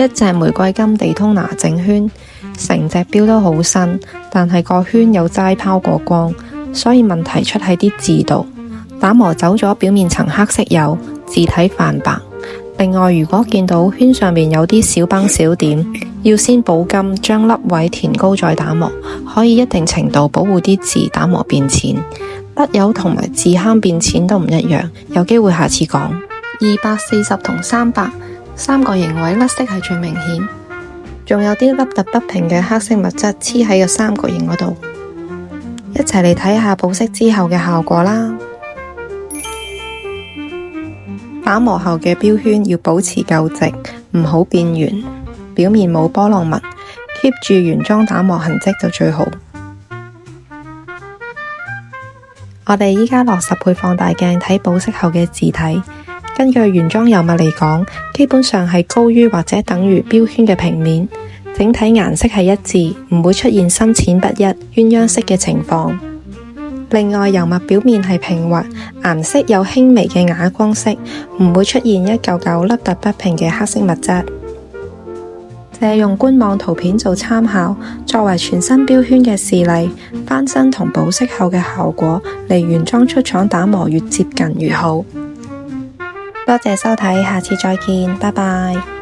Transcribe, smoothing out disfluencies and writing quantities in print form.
一隻玫瑰金地通拿正圈，成隻錶都好新，但係個圈有齋拋過光，所以問題出喺啲字度。打磨走咗表面層黑色油，字體泛白。另外，如果見到圈上面有啲小崩小點，要先補金將粒位填高再打磨，可以一定程度保護啲字打磨變淺。筆油同埋字坑變淺都唔一樣，有機會下次講。240同300，三角形位甩色係最明顯，仲有啲凹凸不平嘅黑色物質黐喺個三角形嗰度。一齊嚟睇下保色之後嘅效果啦。打磨後嘅錶圈要保持夠直，唔好變圓，表面冇波浪紋，keep 住原裝打磨痕跡就最好。我哋依家落10倍放大鏡睇保色後嘅字體。根據原裝油墨嚟講，基本上係高於或者等於錶圈嘅平面，整體顏色係一致，唔會出現深淺不一、鴛鴦色嘅情況。另外，油墨表面係平滑，顏色有輕微嘅啞光色，唔會出現一嚿嚿凹凸不平嘅黑色物質。借用官網圖片做參考，作為全新錶圈嘅示例，翻新同保色後嘅效果，離原裝出廠打磨越接近越好。多謝收睇，下次再見，拜拜。